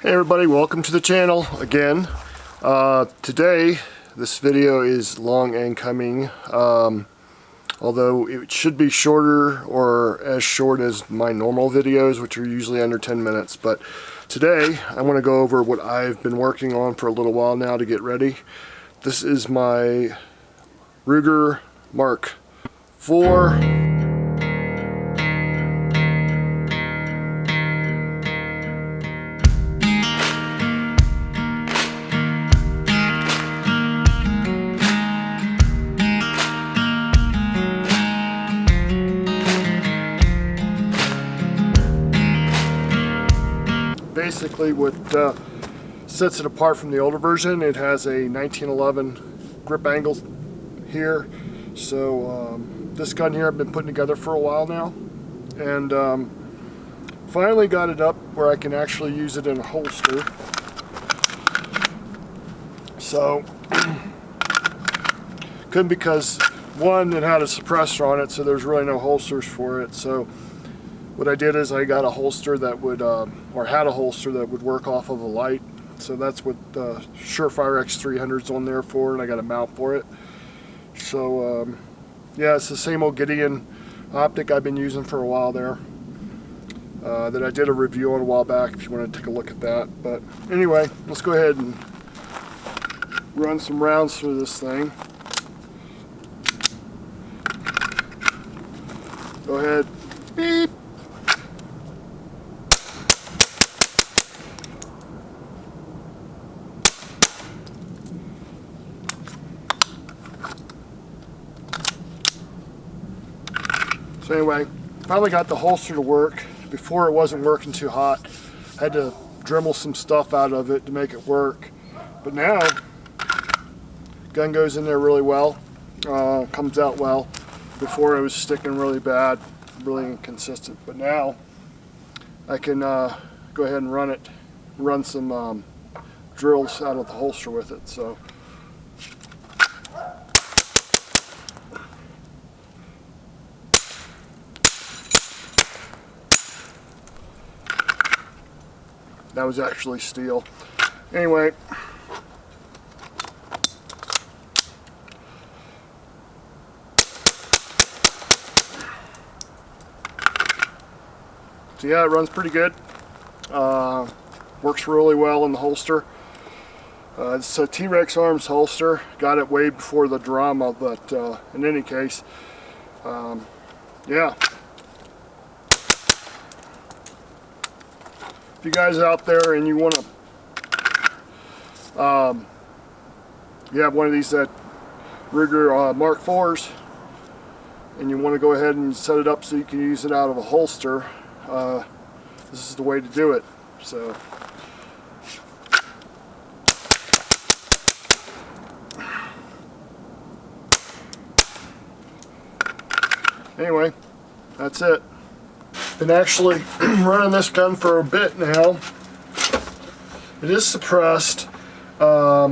Hey everybody, welcome to the channel again. Today this video is long and coming, although it should be shorter or as short as my normal videos, which are usually under 10 minutes. But today I want to go over what I've been working on for a little while now to get ready. This is my Ruger Mark IV. Basically what sets it apart from the older version, it has a 1911 grip angle here. So this gun here I've been putting together for a while now, and finally got it up where I can actually use it in a holster. So couldn't, because one, it had a suppressor on it, so there's really no holsters for it. So what I did is I got a holster that would, or had a holster that would work off of a light. So that's what the Surefire X300 is on there for, and I got a mount for it. So yeah, it's the same old Gideon optic I've been using for a while there, that I did a review on a while back if you want to take a look at that. But anyway, let's go ahead and run some rounds through this thing. Go ahead. Beep. So anyway, finally got the holster to work. Before it wasn't working too hot. I had to Dremel some stuff out of it to make it work. But now, gun goes in there really well, comes out well. Before it was sticking really bad, really inconsistent. But now, I can go ahead and run some drills out of the holster with it. So. That was actually steel. Anyway, so yeah, it runs pretty good. Works really well in the holster. It's a T-Rex Arms holster. Got it way before the drama, but in any case, yeah. If you guys out there and you want to, you have one of these Ruger Mark IVs, and you want to go ahead and set it up so you can use it out of a holster, this is the way to do it. So anyway, that's it. Been actually running this gun for a bit now. It is suppressed. I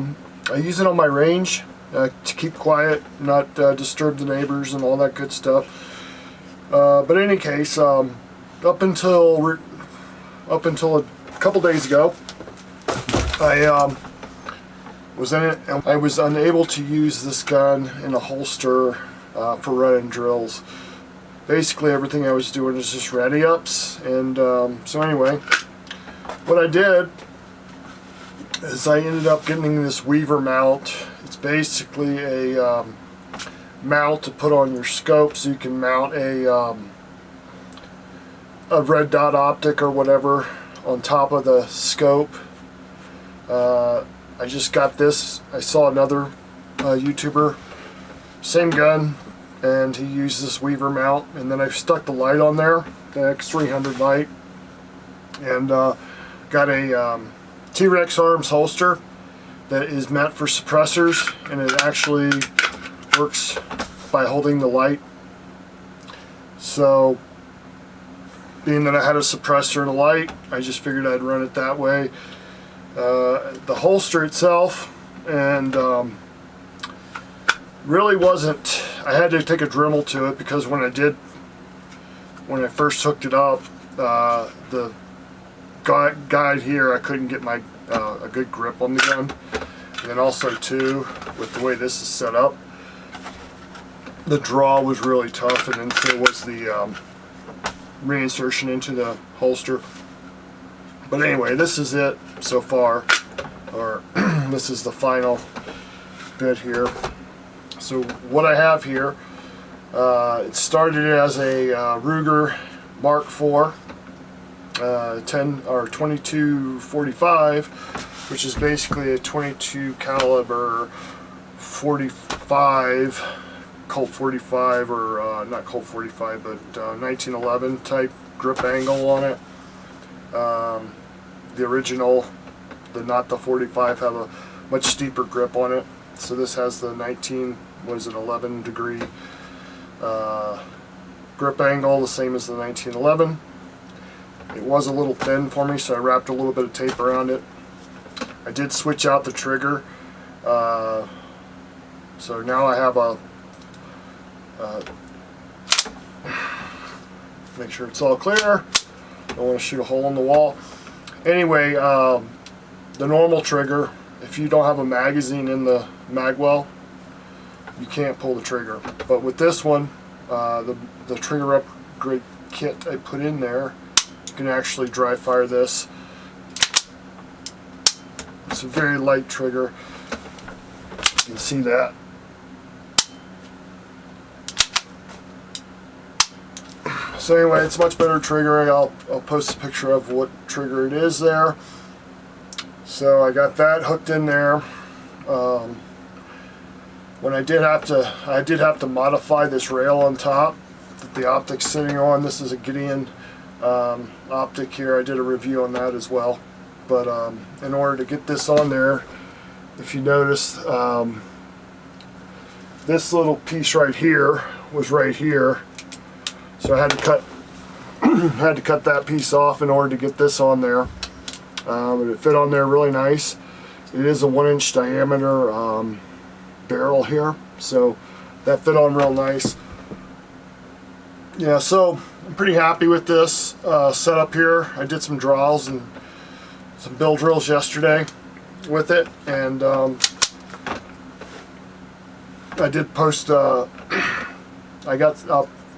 use it on my range to keep quiet, not disturb the neighbors and all that good stuff. But in any case, up until a couple days ago, I was unable to use this gun in a holster for running drills. Basically everything I was doing is just ready ups, and so anyway, what I did is I ended up getting this Weaver mount. It's basically a mount to put on your scope so you can mount a red dot optic or whatever on top of the scope. I just got this. I saw another YouTuber, same gun, and he used this Weaver mount, and then I stuck the light on there, the X300 light, and got a T-Rex Arms holster that is meant for suppressors, and it actually works by holding the light. So being that I had a suppressor and a light, I just figured I'd run it that way. The holster itself, and really wasn't, I had to take a Dremel to it, because when I first hooked it up, the guide here, I couldn't get my a good grip on the gun. And then also too, with the way this is set up, the draw was really tough, and then so was the reinsertion into the holster. But anyway, this is it so far, or this is the final bit here. So what I have here, it started as a Ruger Mark IV 10 or 2245, which is basically a 22 caliber 45 Colt 45, or not Colt 45, but 1911 type grip angle on it. The original, not the 45, have a much steeper grip on it. So this has the 11 degree grip angle, the same as the 1911. It was a little thin for me, so I wrapped a little bit of tape around it. I did switch out the trigger, so now I have a make sure it's all clear. Don't want to shoot a hole in the wall. Anyway, the normal trigger, if you don't have a magazine in the magwell, you can't pull the trigger. But with this one, the trigger upgrade kit I put in there, you can actually dry fire this. It's a very light trigger. You can see that. So anyway, it's a much better trigger. I'll post a picture of what trigger it is there. So I got that hooked in there. When I did have to modify this rail on top that the optic's sitting on. This is a Gideon optic here. I did a review on that as well. But in order to get this on there, if you notice, this little piece right here was right here. So I had to cut that piece off in order to get this on there. But it fit on there really nice. It is a 1-inch diameter barrel here, so that fit on real nice. Yeah, so I'm pretty happy with this setup here. I did some draws and some bill drills yesterday with it, and I did post. I'll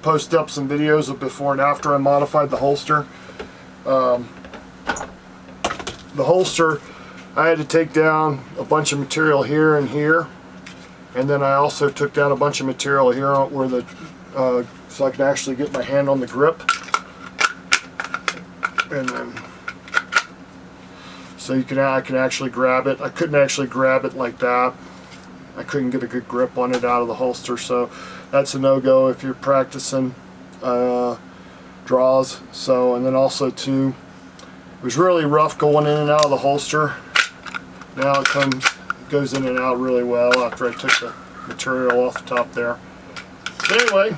post up some videos of before and after I modified the holster. The holster, I had to take down a bunch of material here and here, and then I also took down a bunch of material here where the so I can actually get my hand on the grip, and then so I can actually grab it. I couldn't actually grab it like that. I couldn't get a good grip on it out of the holster, so that's a no-go if you're practicing draws. So, and then also too, it was really rough going in and out of the holster. Now it goes in and out really well after I took the material off the top there. But anyway,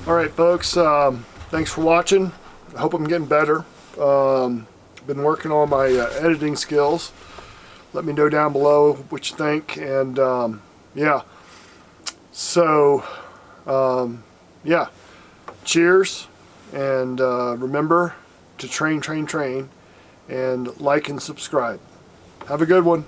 alright folks, thanks for watching. I hope I'm getting better. Been working on my editing skills. Let me know down below what you think, and yeah. So yeah, cheers, and remember to train, and like and subscribe. Have a good one.